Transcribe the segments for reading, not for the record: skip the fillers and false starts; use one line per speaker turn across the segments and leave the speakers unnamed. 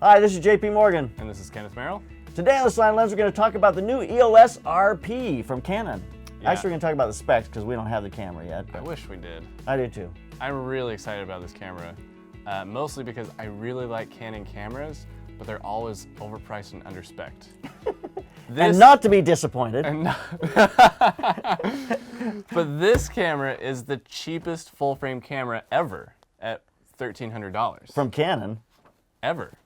Hi, this is JP Morgan.
And this is Kenneth Merrill.
Today on the Slanted Lens, we're going to talk about the new EOS RP from Canon.
Yeah.
Actually, we're going to talk about the specs because we don't have the camera yet.
I wish we did.
I do too.
I'm really excited about this camera, mostly because I really like Canon cameras, but they're always overpriced and under-spec'd.
And not to be disappointed.
But this camera is the cheapest full-frame camera ever at $1,300.
From Canon.
Ever.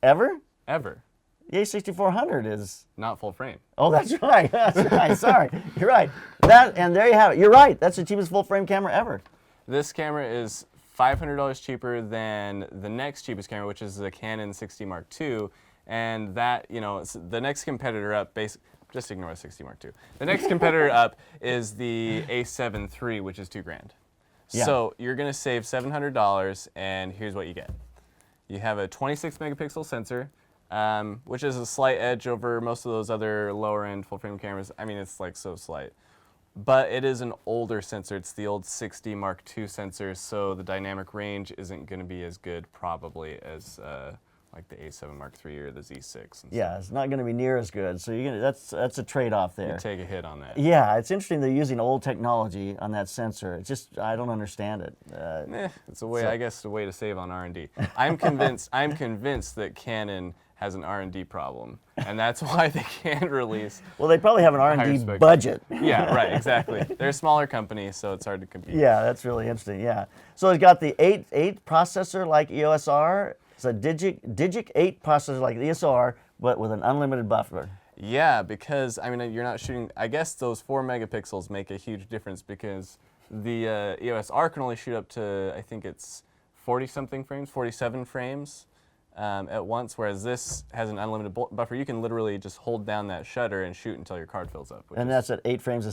Ever?
Ever.
The A6400 is...
Not full frame.
Oh, that's right. That's right. Sorry. You're right. And there you have it. You're right. That's the cheapest full-frame camera ever.
This camera is $500 cheaper than the next cheapest camera, which is the Canon 60 Mark II. And that, you know, the next competitor up, just ignore the 60 Mark II. The next competitor up is the A7 III, which is $2,000.
Yeah.
So you're going to save $700, and here's what you get. You have a 26 megapixel sensor, which is a slight edge over most of those other lower end full frame cameras. I mean, it's like so slight. But it is an older sensor. It's the old 60 Mark II sensor, so the dynamic range isn't going to be as good probably as like the A7 Mark III or the Z6.
Yeah, it's not going to be near as good. So you're gonna, that's a trade-off there.
You take a hit on that.
Yeah, it's interesting they're using old technology on that sensor. It's just, I don't understand it.
It's a way, I guess, a way to save on R&D. I'm convinced that Canon has an R&D problem, and that's why they can't release.
Well, they probably have an R&D budget.
Yeah, right, exactly. They're a smaller company, so it's hard to compete.
Yeah, that's really interesting. Yeah, so it's got the 8 processor like EOS R. It's a Digic 8 processor like the EOS R, but with an unlimited buffer.
Yeah, because I mean you're not shooting. I guess those 4 megapixels make a huge difference because the EOS R can only shoot up to, I think it's 40-something frames, 47 frames at once, whereas this has an unlimited buffer. You can literally just hold down that shutter and shoot until your card fills up.
And that's at 5 frames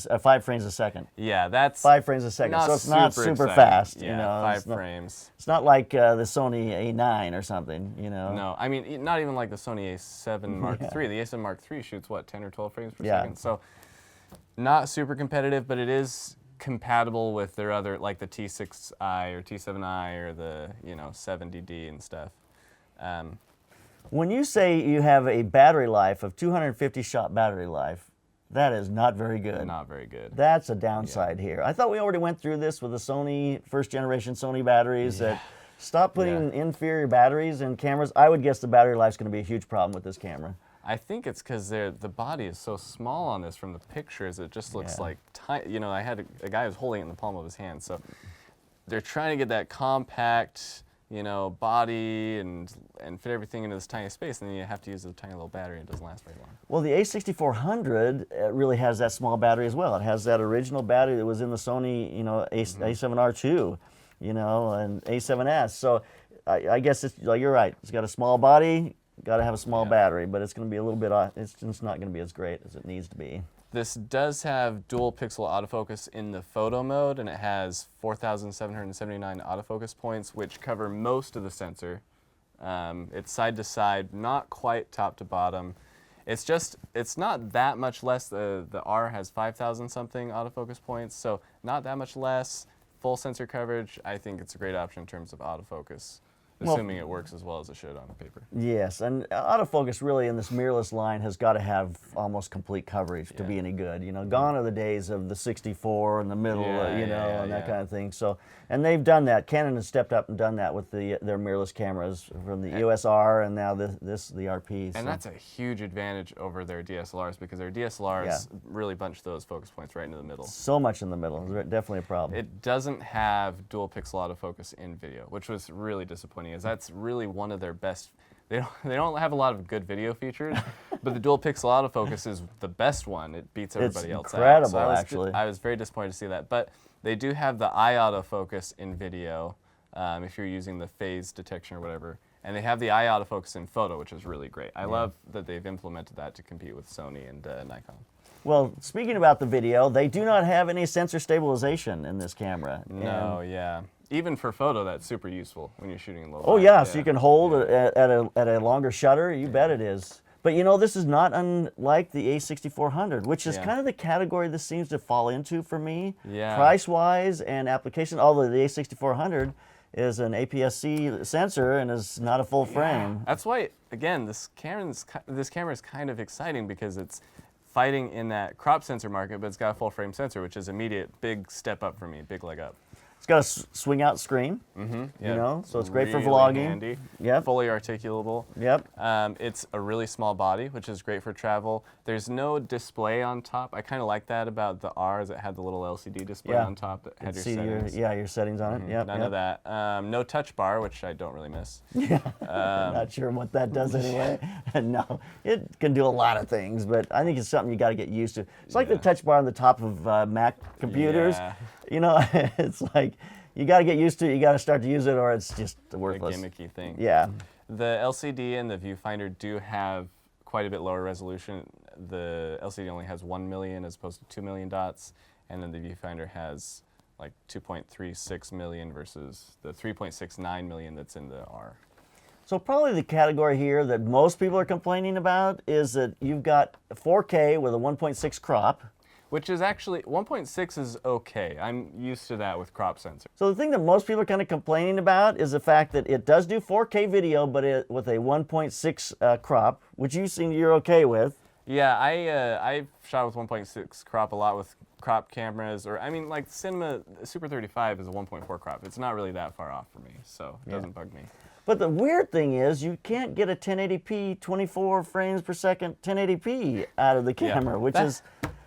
a second.
Yeah, that's
5 frames a second. So it's not super fast.
Yeah,
you know,
5 frames.
It's not like the Sony A9 or something, you know.
No, I mean not even like the Sony A7 Mark III. The A7 Mark III shoots what, 10 or 12 frames per second. So not super competitive, but it is compatible with their other, like the T6i or T7i or the 70D and stuff.
When you say you have a battery life of 250 shot battery life, that is not very good.
Not very good.
That's a downside here. I thought we already went through this with the Sony, first generation Sony batteries. That stop putting inferior batteries in cameras. I would guess the battery life is going to be a huge problem with this camera.
I think it's because the body is so small on this from the pictures. It just looks like tiny. You know, I had a guy who was holding it in the palm of his hand. So they're trying to get that compact, body and fit everything into this tiny space, and then you have to use a tiny little battery, and it doesn't last very long.
Well, the A6400 really has that small battery as well. It has that original battery that was in the Sony, A7R2, and A7S. So I guess you're right. It's got a small body, got to have a small battery, but it's going to be a little bit, it's just not going to be as great as it needs to be.
This does have dual pixel autofocus in the photo mode, and it has 4,779 autofocus points, which cover most of the sensor. It's side to side, not quite top to bottom. It's not that much less. The R has 5,000 something autofocus points, so not that much less. Full sensor coverage. I think it's a great option in terms of autofocus, assuming it works as well as it should on paper. Yes, and
autofocus really in this mirrorless line has got to have almost complete coverage to be any good. Gone are the days of the 64 in the middle, and that kind of thing. So, and they've done that. Canon has stepped up and done that with their mirrorless cameras from the EOS R and now the RP.
And that's a huge advantage over their DSLRs because their DSLRs really bunch those focus points right into the middle.
So much in the middle. It's definitely a problem.
It doesn't have dual pixel autofocus in video, which was really disappointing. Is that's really one of their best. They don't have a lot of good video features, but the dual pixel autofocus is the best one. It beats everybody else out.
It's incredible, actually.
I was very disappointed to see that. But they do have the eye autofocus in video if you're using the phase detection or whatever. And they have the eye autofocus in photo, which is really great. I love that they've implemented that to compete with Sony and Nikon.
Well, speaking about the video, they do not have any sensor stabilization in this camera.
No, even for photo, that's super useful when you're shooting low light.
Oh yeah, so you can hold at a longer shutter. You bet it is. But this is not unlike the A6400, which is kind of the category this seems to fall into for me, price-wise and application. Although the A6400 is an APS-C sensor and is not a full frame.
That's why, again, this camera is kind of exciting because it's fighting in that crop sensor market, but it's got a full frame sensor, which is immediate, big step up for me, big leg up.
It's got a swing out screen, you know, so it's great for vlogging.
Handy.
Yep.
Fully articulable.
Yep.
It's a really small body, which is great for travel. There's no display on top. I kind of like that about the R's. It had the little LCD display on top that had your settings.
Your settings on it. Yep.
None of that. No touch bar, which I don't really miss.
Yeah. Not sure what that does anyway. No, it can do a lot of things, but I think it's something you got to get used to. It's like the touch bar on the top of Mac computers.
Yeah.
You know, it's like you got to get used to it. You got to start to use it, or it's just worthless.
A gimmicky thing.
Yeah.
The LCD and the viewfinder do have quite a bit lower resolution. The LCD only has 1 million as opposed to 2 million dots, and then the viewfinder has like 2.36 million versus the 3.69 million that's in the R.
So probably the category here that most people are complaining about is that you've got 4K with a 1.6 crop.
Which is actually, 1.6 is okay. I'm used to that with crop sensor.
So the thing that most people are kind of complaining about is the fact that it does do 4K video, but with a 1.6 crop, which you seem you're okay with.
Yeah, I shot with 1.6 crop a lot with crop cameras, or I mean, like Cinema Super 35 is a 1.4 crop. It's not really that far off for me, so it doesn't bug me.
But the weird thing is you can't get a 1080p, 24 frames per second 1080p out of the camera, which is...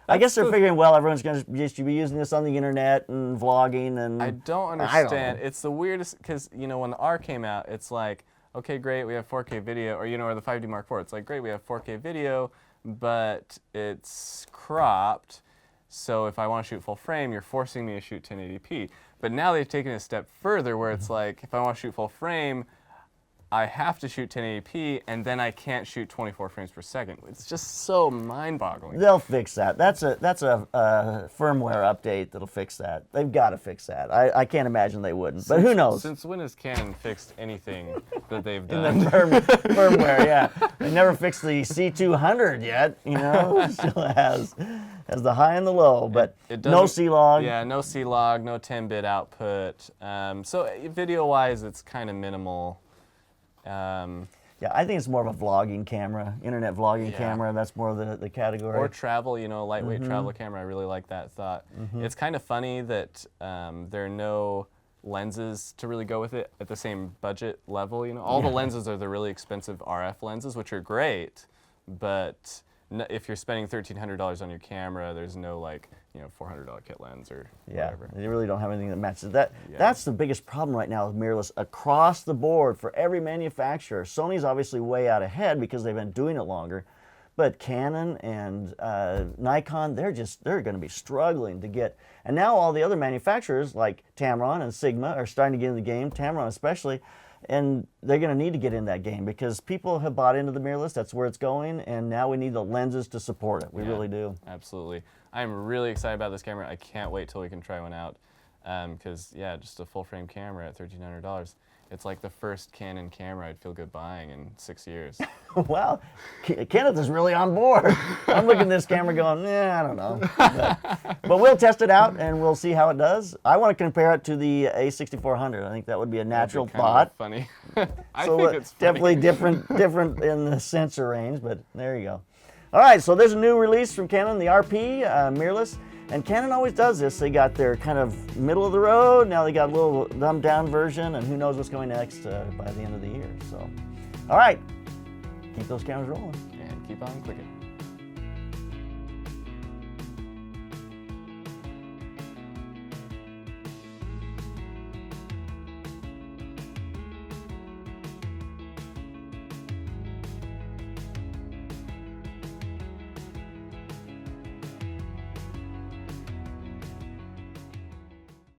I guess they're figuring, well, everyone's going to just be using this on the internet and vlogging and...
I don't understand. It's the weirdest, because, you know, when the R came out, it's like, okay, great, we have 4K video, or, you know, or the 5D Mark IV, it's like, great, we have 4K video, but it's cropped, so if I want to shoot full frame, you're forcing me to shoot 1080p. But now they've taken it a step further, where it's like, if I want to shoot full frame, I have to shoot 1080p, and then I can't shoot 24 frames per second. It's just so mind-boggling.
They'll fix that. That's a firmware update that'll fix that. They've got to fix that. I can't imagine they wouldn't, but who knows?
Since when has Canon fixed anything that they've done?
In the firmware, yeah. They never fixed the C200 yet, you know? It still has the high and the low, but no C-Log.
Yeah, no C-Log, no 10-bit output. So video-wise, it's kind of minimal.
Yeah, I think it's more of a vlogging camera, internet vlogging camera. That's more of the category.
Or travel, you know, lightweight travel camera. I really like that thought. It's kind of funny that there are no lenses to really go with it at the same budget level. You know, all the lenses are the really expensive RF lenses, which are great, but if you're spending $1,300 on your camera, there's no like, you know, $400 kit lens or whatever.
They really don't have anything that matches that. That's the biggest problem right now with mirrorless across the board for every manufacturer. Sony's obviously way out ahead because they've been doing it longer, but Canon and Nikon, they're going to be struggling to get. And now all the other manufacturers like Tamron and Sigma are starting to get in the game. Tamron especially. And they're going to need to get in that game because people have bought into the mirrorless. That's where it's going, and now we need the lenses to support it. We really do.
Absolutely. I'm really excited about this camera. I can't wait till we can try one out because, yeah, just a full-frame camera at $1,300. It's like the first Canon camera I'd feel good buying in 6 years.
Wow, Kenneth is really on board. I'm looking at this camera going, I don't know. But we'll test it out and we'll see how it does. I want to compare it to the A6400. I think that would be a natural thought.
Funny.
I think it's definitely different in the sensor range, but there you go. All right, so there's a new release from Canon, the RP, mirrorless. And Canon always does this. They got their kind of middle of the road. Now they got a little dumbed down version, and who knows what's going next by the end of the year. So, all right, keep those cameras rolling.
And keep on clicking.